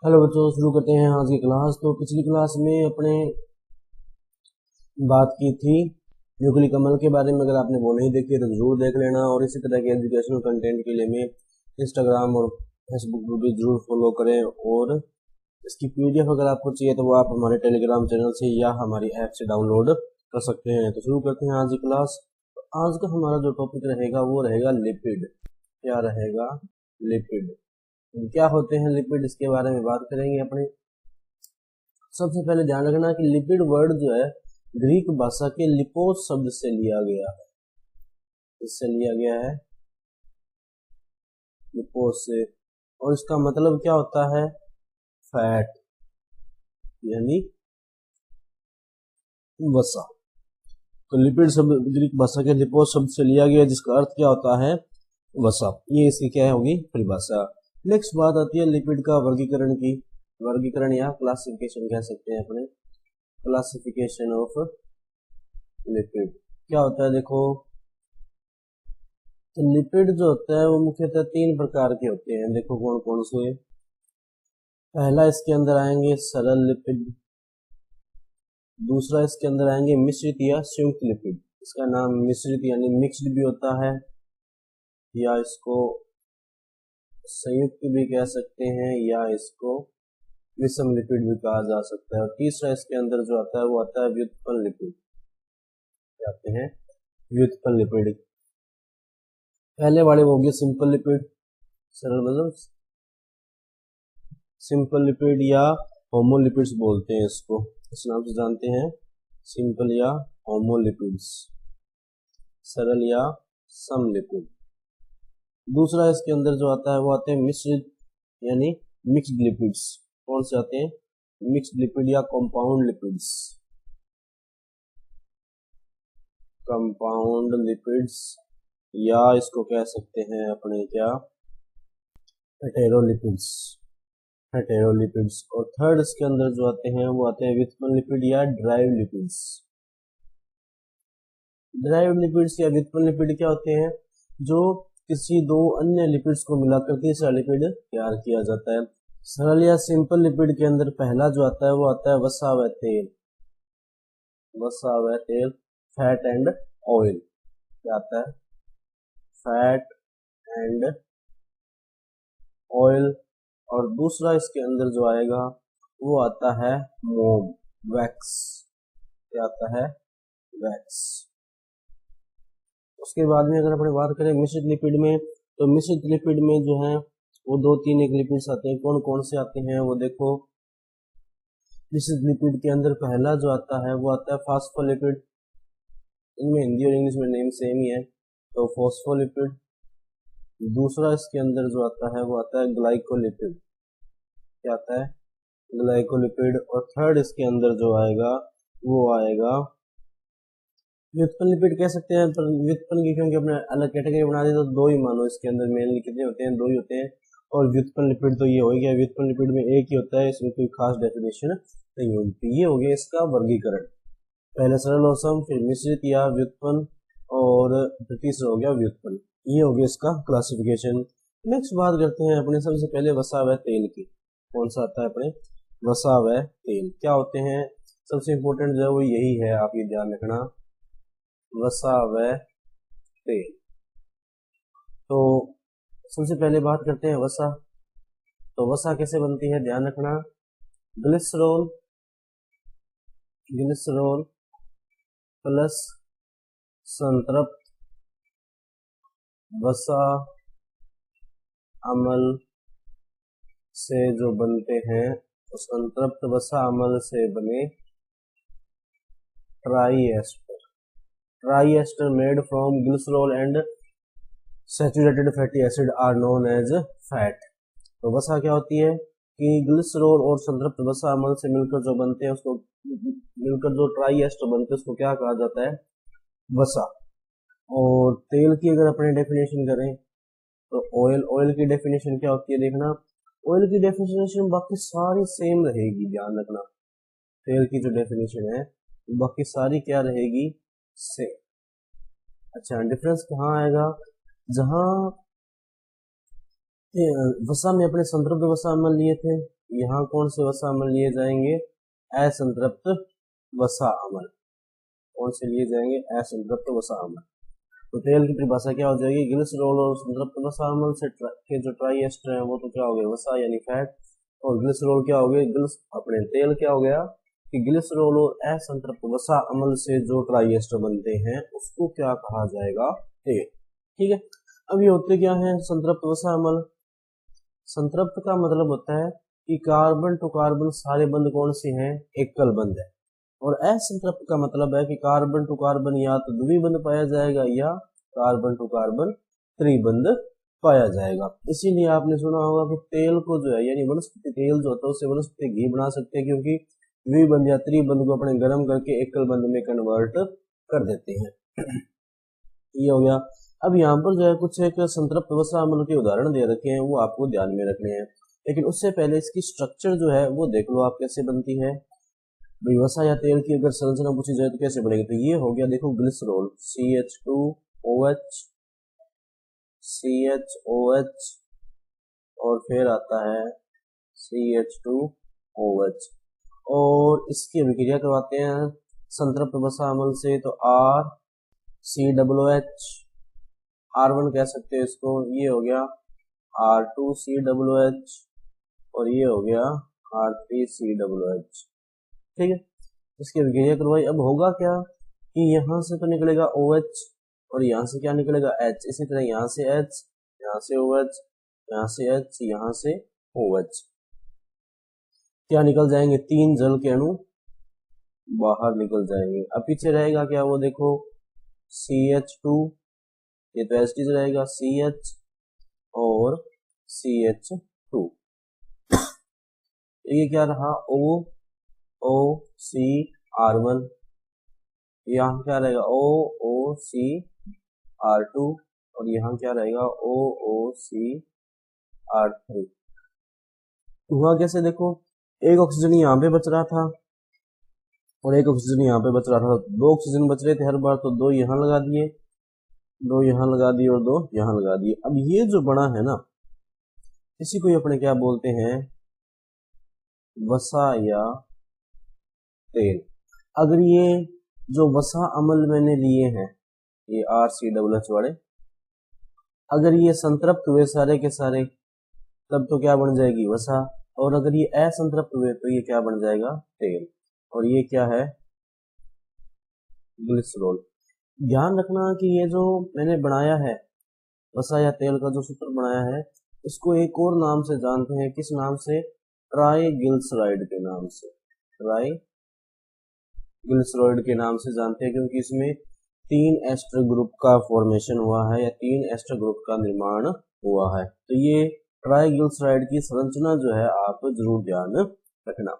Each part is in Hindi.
हेलो बच्चों, शुरू करते हैं आज की क्लास। तो पिछली क्लास में अपने बात की थी युगली कमल के बारे में। अगर आपने वो नहीं देखी तो जरूर देख लेना। और इसी तरह के एजुकेशनल कंटेंट के लिए मैं इंस्टाग्राम और फेसबुक पर भी जरूर फॉलो करें। और इसकी पीडीएफ अगर आपको चाहिए तो वो आप हमारे टेलीग्राम चैनल से या हमारी ऐप से डाउनलोड कर सकते हैं। तो शुरू करते हैं आज की क्लास। तो आज का हमारा जो टॉपिक रहेगा वो रहेगा लिपिड। क्या रहेगा? लिपिड। क्या होते हैं लिपिड, इसके बारे में बात करेंगे अपने। सबसे पहले ध्यान रखना कि लिपिड वर्ड जो है ग्रीक भाषा के लिपोस शब्द से लिया गया है। इससे लिया गया है लिपोस से। और इसका मतलब क्या होता है? फैट यानी वसा। तो लिपिड शब्द ग्रीक भाषा के लिपोस शब्द से लिया गया, जिसका अर्थ क्या होता है? वसा। ये इसकी क्या होगी? परिभाषा। नेक्स्ट बात आती है लिपिड का वर्गीकरण की। वर्गीकरण या क्लासिफिकेशन कह सकते हैं अपने। क्लासिफिकेशन ऑफ लिपिड क्या होता है? देखो, तो लिपिड जो होता है वो मुख्यतः 3 प्रकार के होते हैं। देखो कौन कौन से। पहला इसके अंदर आएंगे सरल लिपिड। दूसरा इसके अंदर आएंगे मिश्रित या संयुक्त लिपिड। इसका नाम मिश्रित यानी मिक्स्ड भी होता है, या इसको संयुक्त भी कह सकते हैं, या इसको विषम लिपिड भी कहा जा सकता है। और तीसरा इसके अंदर जो आता है वो आता है व्युत्पन्न लिपिड। कहते हैं व्युत्पन्न लिपिड। पहले वाले हो गए सिंपल लिपिड। सरल मतलब सिंपल लिपिड या होमोलिपिड्स बोलते हैं इसको, इस नाम से जानते हैं। सिंपल या होमोलिपिड्स, सरल या सम लिपिड। दूसरा इसके अंदर जो आता है वो आते हैं मिश्रित यानी मिक्स्ड लिपिड्स। कौन से आते हैं? मिक्स्ड लिपिड या कंपाउंड लिपिड्स। कंपाउंड लिपिड्स, या इसको कह सकते हैं अपने क्या, हेटेरोलिपिड्स। हेटेरोलिपिड्स। और थर्ड इसके अंदर जो आते हैं वो आते हैं व्युत्पन्न लिपिड या ड्राइव लिपिड्स। ड्राइव लिपिड्स या व्युत्पन्न लिपिड क्या होते हैं? जो किसी दो अन्य लिपिड्स को मिलाकर तीसरा लिपिड तैयार किया जाता है। सरल या सिंपल लिपिड के अंदर पहला जो आता है वो आता है वसा व तेल। वसा व तेल, फैट एंड ऑयल। क्या आता है? Fat and oil. और दूसरा इसके अंदर जो आएगा वो आता है मोम, वैक्स। क्या आता है? वैक्स। उसके बाद में अगर अपने बात करें मिश्रित लिपिड में, तो मिश्रित लिपिड में जो है वो 2-3 एक लिपिड्स आते हैं। कौन कौन से आते हैं वो देखो। मिश्रित लिपिड के अंदर पहला जो आता है वो आता है फास्फोलिपिड। इनमें हिंदी और इंग्लिश में नेम सेम ही है, तो फॉस्फोलिपिड। दूसरा इसके अंदर जो आता है वो आता है ग्लाइकोलिपिड। क्या आता है? ग्लाइकोलिपिड। और थर्ड इसके अंदर जो आएगा वो आएगा व्युत्पन्न लिपिड कह सकते हैं। पर व्युत्पन्न की क्योंकि अपने अलग कैटेगरी बना दी, तो 2 ही मानो इसके अंदर मेनली कितने होते हैं? 2 ही होते हैं। और व्युत्पन्न लिपिड तो ये हो गया, व्युत्पन्न लिपिड में एक ही होता है, इसमें कोई खास डेफिनेशन नहीं होती। ये हो गया इसका वर्गीकरण। पहले सरल और सम, फिर मिश्रित या व्युत्पन्न, और तीसरा हो गया व्युत्पन्न। ये हो गया इसका क्लासिफिकेशन। नेक्स्ट बात करते हैं अपने सबसे पहले वसा व तेल की। कौन सा आता है अपने? वसा व तेल क्या होते हैं? सबसे इंपॉर्टेंट जो है वो यही है, आप ये ध्यान रखना, वसा व तेल। तो सबसे पहले बात करते हैं वसा। तो वसा कैसे बनती है ध्यान रखना। ग्लिसरॉल, ग्लिसरॉल प्लस संतृप्त वसा अम्ल से जो बनते हैं, तो संतृप्त वसा अम्ल से बने triester made from glycerol and saturated fatty acid are known as fat. तो वसा क्या होती है कि ग्लिसरॉल और संतृप्त वसा अम्ल से मिलकर जो बनते हैं उसको मिलकर जो ट्राई एस्टर बनते हैं उसको क्या कहा जाता है? वसा। और तेल की अगर अपने डेफिनेशन करें तो ऑयल की डेफिनेशन क्या होती है देखना। ऑयल की डेफिनेशन बाकी सारी सेम रहेगी, ध्यान रखना। तेल की जो डेफिनेशन है बाकी सारी क्या रहेगी? सेम। अच्छा, डिफरेंस कहाँ आएगा? जहां वसा में अपने संतृप्त वसा अम्ल लिए थे, यहाँ कौन से वसा अम्ल लिए जाएंगे? असंतृप्त वसा अम्ल। कौन से लिए जाएंगे? असंतृप्त वसा अम्ल। तो तेल की परिभाषा क्या हो जाएगी? ग्लिसरॉल और संतृप्त वसा अम्ल से के जो ट्राई एस्टर है वो तो क्या हो गया? वसा यानी फैट। और ग्लिसरॉल क्या हो गया? अपने तेल क्या हो गया कि ग्लिसरॉल और असंतृप्त वसा अम्ल से जो ट्राई एस्टर बनते हैं उसको क्या कहा जाएगा? तेल। ठीक है। अब ये होते क्या है? संतृप्त वसा अम्ल। संतृप्त का मतलब होता है कि कार्बन टू कार्बन सारे बंध कौन से हैं? एकल बंध है। और असंतृप्त का मतलब है कि कार्बन टू कार्बन या तो द्विबंध पाया जाएगा या कार्बन टू कार्बन त्रिबंध पाया जाएगा। इसीलिए आपने सुना होगा कि तेल को जो है यानी वनस्पति तेल जो होता है उससे वनस्पति घी बना सकते हैं, क्योंकि द्विबंध या त्रिबंध को अपने गर्म करके एकल बंध में कन्वर्ट कर देते हैं। ये हो गया। अब यहाँ पर जो है कुछ एक संतृप्त वसा अम्ल के उदाहरण दे रखे हैं, वो आपको ध्यान में रखने हैं। लेकिन उससे पहले इसकी स्ट्रक्चर जो है वो देख लो आप कैसे बनती है। वसा या तेल की अगर संरचना पूछी जाए तो कैसे बनेगी? तो ये हो गया, देखो ग्लिसरॉल CH2OH CHOH और फिर आता है CH2OH और इसकी अभिक्रिया करवाते हैं संतृप्त वसा अम्ल से, तो RCOOH R1 कह सकते हैं इसको। ये हो गया R2COOH और ये हो गया R3COOH। ठीक है। इसकी अभिक्रिया करवाई। अब होगा क्या कि यहाँ से तो निकलेगा OH और यहाँ से क्या निकलेगा? H। इसी तरह यहाँ से H, यहाँ से OH, यहाँ से H, यहाँ से OH। क्या निकल जाएंगे? 3 जल के अणु बाहर निकल जाएंगे। अब पीछे रहेगा क्या? वो देखो CH2, ये तो एसिड रहेगा, CH और CH2। ये क्या रहा? OCR1। यहाँ क्या रहेगा? OOCR2 और यहाँ क्या रहेगा? OOCR3। हुआ कैसे? देखो एक ऑक्सीजन यहाँ पे बच रहा था और एक ऑक्सीजन यहाँ पे बच रहा था। 2 ऑक्सीजन बच रहे थे हर बार, तो 2 यहाँ लगा दिए, 2 यहाँ लगा दिए और 2 यहाँ लगा दिए। अब ये जो बना है ना, इसी को अपने क्या बोलते हैं? वसा या तेल। अगर ये जो वसा अम्ल मैंने लिए हैं, ये RCOOH वाले, अगर ये संतृप्त हुए सारे के सारे, तब तो क्या बन जाएगी? वसा। और अगर ये असंतृप्त हुए तो ये क्या बन जाएगा? तेल। और ये क्या है? ग्लिसरॉल। ध्यान रखना कि ये जो मैंने बनाया है वसा या तेल का जो सूत्र बनाया है, इसको एक और नाम से जानते हैं। किस नाम से? ट्राइग्लिसराइड के नाम से। ट्राइग्लिसराइड के नाम से जानते हैं, क्योंकि इसमें 3 एस्टर ग्रुप का फॉर्मेशन हुआ है या 3 एस्टर ग्रुप का निर्माण हुआ है। तो ये ट्राइग्लिसराइड की संरचना जो है आप जरूर ध्यान रखना।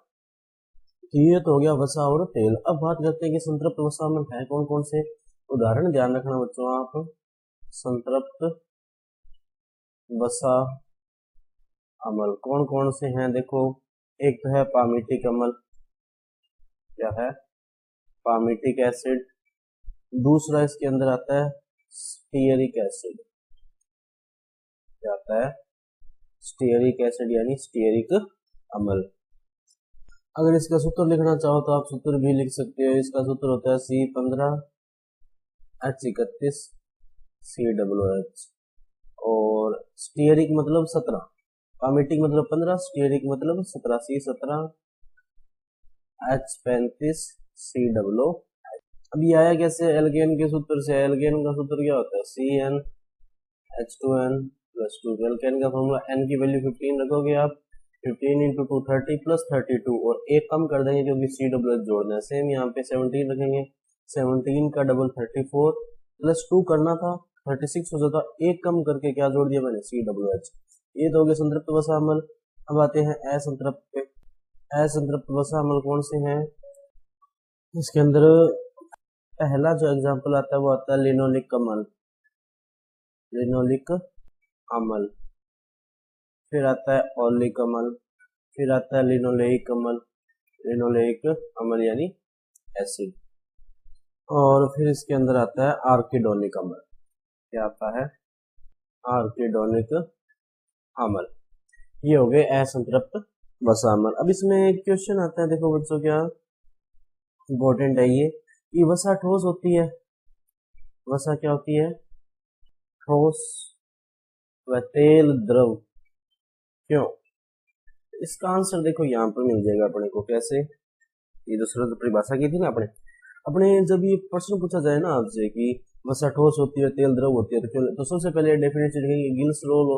तो ये तो हो गया वसा और तेल। अब बात करते हैं कि संतृप्त वसा में है कौन कौन से। उदाहरण ध्यान रखना बच्चों आप। संतृप्त वसा अम्ल कौन कौन से हैं? देखो एक तो है पामीटिक अम्ल, क्या है? पामीटिक एसिड। दूसरा इसके अंदर आता है स्टीयरिक एसिड। क्या आता है? स्टीयरिक एसिड यानी स्टीयरिक अम्ल। अगर इसका सूत्र लिखना चाहो तो आप सूत्र भी लिख सकते हो। इसका सूत्र होता है C15H31COOH। और स्टीयरिक मतलब 17, पामीटिक मतलब 15, स्टीयरिक मतलब 17, C17H35COOH। अब ये आया कैसे? एल्केन के सूत्र से। एल्केन का सूत्र क्या होता है? CnH2n+2। एल्केन का फॉर्मूला n की वैल्यू 15 रखोगे आप, 15 × 2 30 + 32 और एक कम कर देंगे क्योंकि COOH जोड़ना है। सेम यहाँ पे 17 रखेंगे, 17 का डबल 34 + 2 करना था 36 हो जाता। एक कम करके क्या जोड़ दिया मैंने? COOH। ये तो हो गया संतृप्त वसा अम्ल। अब आते हैं असंतृप्त पे। असंतृप्त वसा अम्ल कौन से हैं? इसके अंदर पहला जो एग्जांपल आता है वो आता है लिनोलिक अम्ल। लिनोलिक अम्ल। फिर आता है ओलिक अम्ल। फिर आता है लिनोलेइक अम्ल। लिनोलेइक अम्ल यानी एसिड। और फिर इसके अंदर आता है आर्किडोनिक अम्ल। क्या आता है? आर्किडोनिक अम्ल। ये हो गए असंतृप्त वसा अम्ल। अब इसमें एक क्वेश्चन आता है, देखो बच्चों क्या इंपॉर्टेंट है ये, कि वसा ठोस होती है, वसा क्या होती है, ठोस व तेल द्रव, क्यों? इसका आंसर देखो यहाँ पर मिल जाएगा अपने को, कैसे, ये दूसरा परिभाषा की थी ना अपने जब ये प्रश्न पूछा जाए ना आपसे कि वसा ठोस होती है तेल द्रव होती है, तो सबसे पहले डेफिनेशन लिखेंगे गिल्स रोल।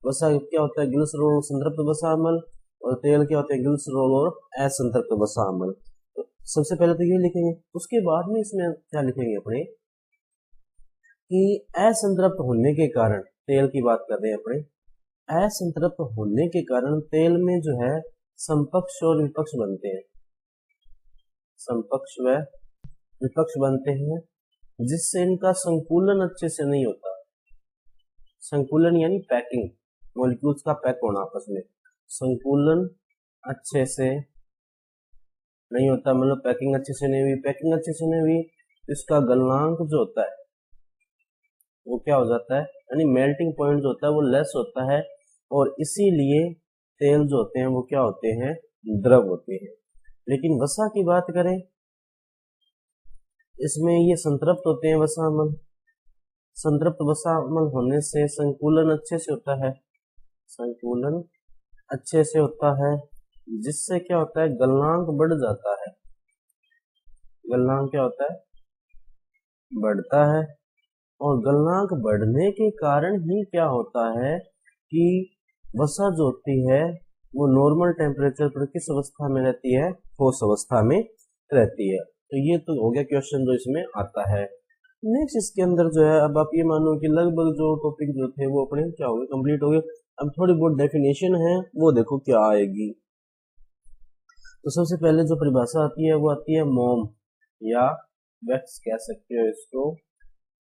वसा क्या होता है, गिल्स रोल संतृप्त वसा अम्ल, और तेल क्या होता है, गिल्स रोल और असंतृप्त वसा अम्ल। तो सबसे पहले तो ये लिखेंगे, उसके बाद में इसमें क्या लिखेंगे अपने कि असंतृप्त होने के कारण, तेल की बात कर रहे हैं अपने, असंतृप्त होने के कारण तेल में जो है समपक्ष और विपक्ष बनते हैं, समपक्ष व विपक्ष बनते हैं, जिससे इनका संकुलन अच्छे से नहीं होता। संकुलन यानी पैकिंग, मॉलिक्यूल्स का पैक होना आपस में, संकुलन अच्छे से नहीं होता, मतलब पैकिंग अच्छे से नहीं हुई, पैकिंग अच्छे से नहीं हुई, इसका गलनांक जो होता है वो क्या हो जाता है, यानी मेल्टिंग पॉइंट जो होता है वो लेस होता है, और इसीलिए तेल जो होते हैं वो क्या होते हैं, द्रव होते हैं। लेकिन वसा की बात करें, इसमें ये संतृप्त होते हैं वसा अम्ल, संतृप्त वसा अम्ल होने से संकुलन अच्छे से होता है, संकुलन अच्छे से होता है, जिससे क्या होता है, गलनांक बढ़ जाता है, गलनांक क्या होता है, बढ़ता है, और गलनांक बढ़ने के कारण ही क्या होता है कि वसा जो होती है वो नॉर्मल टेम्परेचर पर किस अवस्था में रहती है, ठोस अवस्था में रहती है। तो ये तो हो गया क्वेश्चन जो इसमें आता है। नेक्स्ट इसके अंदर जो है, अब आप ये मानो कि लगभग जो टॉपिक जो थे वो अपने क्या हो गए, कंप्लीट हो गए। अब थोड़ी बहुत डेफिनेशन है वो देखो क्या आएगी। तो सबसे पहले जो परिभाषा आती है वो आती है मोम या वैक्स कह सकते हो इसको।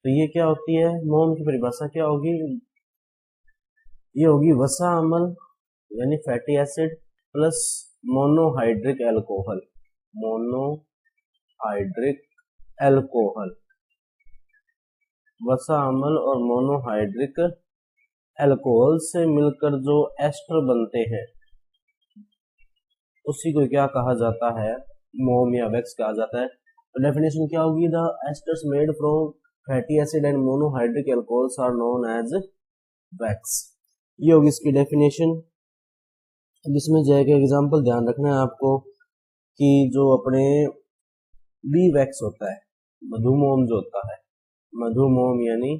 तो ये क्या होती है, मोम की परिभाषा क्या होगी, ये होगी वसा अम्ल यानी fatty acid plus monohydric alcohol, monohydric alcohol, वसा अम्ल और मोनोहाइड्रिक एल्कोहल से मिलकर जो एस्टर बनते हैं उसी को क्या कहा जाता है, मोम या वैक्स कहा जाता है। तो डेफिनेशन क्या होगी, the esters made from fatty acid and monohydric alcohols are known as wax. ये होगी इसकी डेफिनेशन। जिसमें जो एक एग्जांपल ध्यान रखना है आपको कि जो अपने बी वैक्स होता है, मधुमोम जो होता है, मधुमोम यानी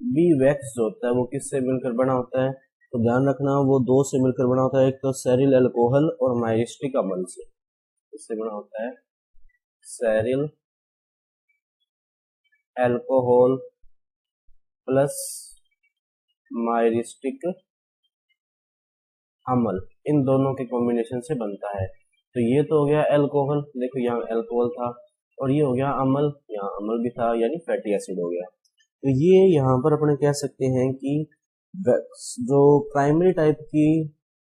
बी वैक्स जो होता है वो किससे मिलकर बना होता है, तो ध्यान रखना वो दो से मिलकर बना होता है, एक तो सेरिल अल्कोहल और माइरिस्टिक अम्ल से, इससे बना होता है सेरिल अल्कोहल प्लस माइरिस्टिक अम्ल, इन दोनों के कॉम्बिनेशन से बनता है। तो ये तो हो गया अल्कोहल, देखो यहाँ अल्कोहल था, और ये हो गया अम्ल, यहाँ अम्ल भी था यानी फैटी एसिड हो गया। तो ये यहाँ पर अपने कह सकते हैं कि जो प्राइमरी टाइप की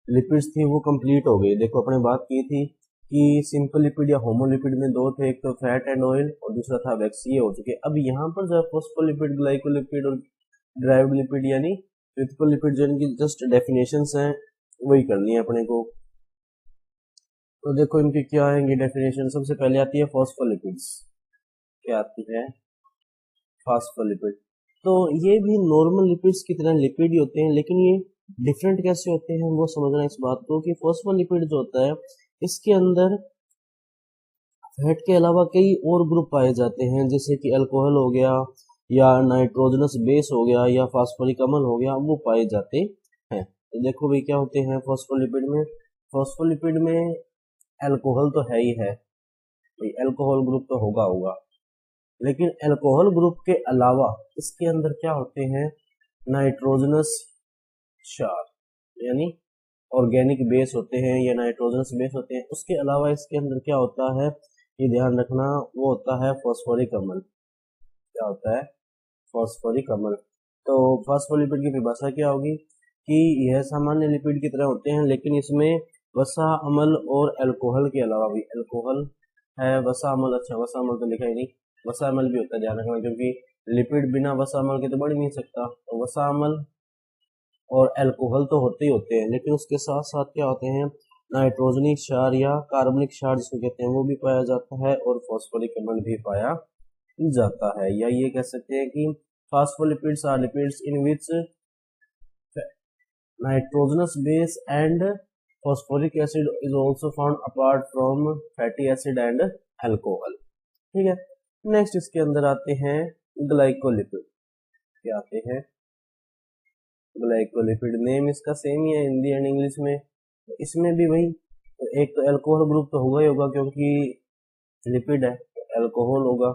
लिपिड्स थी वो कंप्लीट हो गई। देखो अपने बात की थी कि सिंपल लिपिड या होमोलिपिड में दो थे, एक तो फैट एंड ऑयल और दूसरा था वैक्स, ये हो चुके। अब यहाँ पर जो है फॉस्फोलिपिड, ग्लाइकोलिपिड और ड्राइव्ड लिपिड यानी लिपिड जिनकी जस्ट डेफिनेशंस हैं वही करनी है अपने को। तो देखो इनकी क्या आएंगी डेफिनेशन, सबसे पहले आती है फॉस्फोलिपिड्स, क्या आती है, फॉस्फोलिपिड। तो ये भी नॉर्मल लिपिड्स की तरह लिपिड ही होते हैं, लेकिन ये डिफरेंट कैसे होते हैं वो समझना इस बात को कि फॉस्फोलिपिड जो होता है इसके अंदर फैट के अलावा कई और ग्रुप पाए जाते हैं, जैसे कि अल्कोहल हो गया या नाइट्रोजनस बेस हो गया या फास्फोरिक अम्ल हो गया, वो पाए जाते हैं। तो देखो भाई क्या होते हैं फॉस्फोलिपिड में, फॉस्फोलिपिड में अल्कोहल तो है ही है, भाई अल्कोहल ग्रुप तो होगा, लेकिन अल्कोहल ग्रुप के अलावा इसके अंदर क्या होते हैं, नाइट्रोजनस क्षार यानी ऑर्गेनिक बेस होते हैं या नाइट्रोजनस बेस होते हैं। उसके अलावा इसके अंदर क्या होता है, ये ध्यान रखना, वो होता है फॉस्फोरिक अम्ल, क्या होता है, फॉस्फोरिक अम्ल। तो फॉस्फोलिपिड की परिभाषा क्या होगी कि यह सामान्य लिपिड की तरह होते हैं, लेकिन इसमें वसा अम्ल और अल्कोहल के अलावा भी, अल्कोहल है वसा अम्ल, अच्छा वसा अम्ल तो लिखा ही नहीं, वसा अम्ल भी होता है, ध्यान रखना, क्योंकि लिपिड बिना वसा अम्ल के तो बढ़ नहीं सकता। तो वसा अम्ल और अल्कोहल तो होते ही होते हैं, लेकिन उसके साथ साथ क्या होते हैं, नाइट्रोजनिक क्षार या कार्बनिक क्षार जिसको कहते हैं वो भी पाया जाता है, और फॉस्फोरिक एसिड भी पाया जाता है। या ये कह सकते हैं कि phospholipids are lipids in which nitrogenous base and phosphoric acid is also found apart from fatty acid and alcohol. ठीक है, नेक्स्ट इसके अंदर आते हैं ग्लाइकोलिपिड। क्या आते हैं? ग्लाइकोलिपिड। नेम इसका सेम ही है हिंदी एंड इंग्लिश में। इसमें भी वही, एक तो अल्कोहल ग्रुप तो होगा ही होगा क्योंकि लिपिड है, अल्कोहल होगा।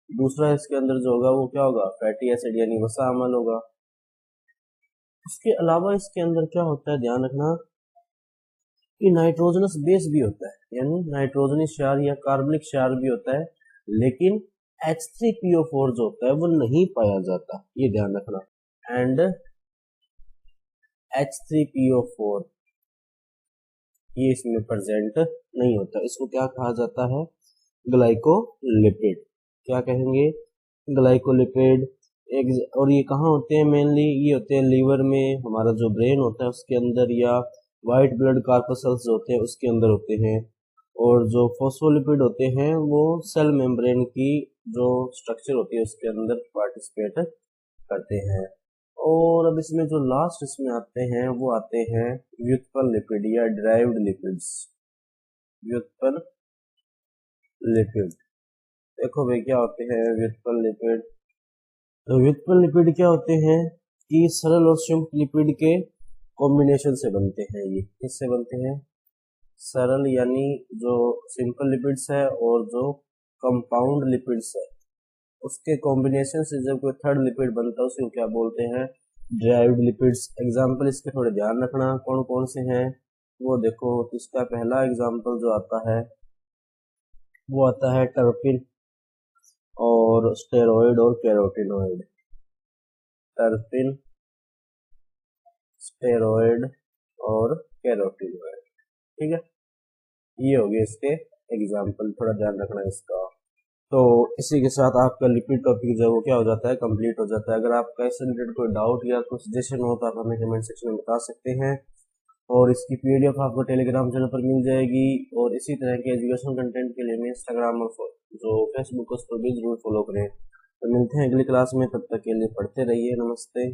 दूसरा इसके अंदर जो होगा वो क्या होगा? फैटी एसिड यानी वसा अम्ल होगा। इसके अलावा इसके अंदर क्या होता है, ध्यान रखना कि नाइट्रोजनस बेस भी होता है, यानी नाइट्रोजनस क्षार या कार्बनिक क्षार भी होता है, लेकिन H3PO4 जो होता है वो नहीं पाया जाता, ये ध्यान रखना। एंड H3PO4 ये इसमें प्रेजेंट नहीं होता। इसको क्या कहा जाता है? ग्लाइकोलिपिड। क्या कहेंगे? ग्लाइकोलिपिड। और ये कहाँ होते हैं मेनली? ये होते हैं लीवर में, हमारा जो ब्रेन होता है उसके अंदर, या व्हाइट ब्लड कार्पसल्स जो होते हैं उसके अंदर होते हैं। और जो फॉस्फोलिपिड होते हैं वो सेल मेम्ब्रेन की जो स्ट्रक्चर होती है उसके अंदर पार्टिसिपेट करते हैं। और अब इसमें जो लास्ट इसमें आते हैं वो आते हैं व्युत्पन्न लिपिड या डिराइव्ड लिपिड्स। व्युत्पन्न लिपिड, देखो भाई क्या होते हैं व्युत्पन्न लिपिड। तो व्युत्पन्न लिपिड क्या होते हैं कि सरल और सिंपल लिपिड के कॉम्बिनेशन से बनते हैं। ये किससे बनते हैं? सरल यानी जो सिंपल लिपिड्स है और जो कंपाउंड लिपिड्स है उसके कॉम्बिनेशन से जब कोई थर्ड लिपिड बनता है उसको क्या बोलते हैं? Derived lipids. एग्जाम्पल इसके थोड़े ध्यान रखना कौन कौन से हैं वो देखो। इसका पहला एग्जाम्पल जो आता है वो आता है टर्पिन और स्टेरॉइड और कैरोटिनॉइड। टर्पिन, स्टेरॉइड और कैरोटिनॉइड। ठीक है, ये हो गए इसके एग्जाम्पल, थोड़ा ध्यान रखना इसका। तो इसी के साथ आपका लिपिड टॉपिक जो है वो क्या हो जाता है? कंप्लीट हो जाता है। अगर आपका इससे रिलेटेड कोई डाउट या कोई सजेशन हो तो आप हमें कमेंट सेक्शन में बता सकते हैं। और इसकी पीडीएफ आपको टेलीग्राम चैनल पर मिल जाएगी। और इसी तरह के एजुकेशन कंटेंट के लिए मैं इंस्टाग्राम और जो फेसबुक उस पर भी जरूर फॉलो करें। तो मिलते हैं अगली क्लास में, तब तक के लिए पढ़ते रहिए। नमस्ते।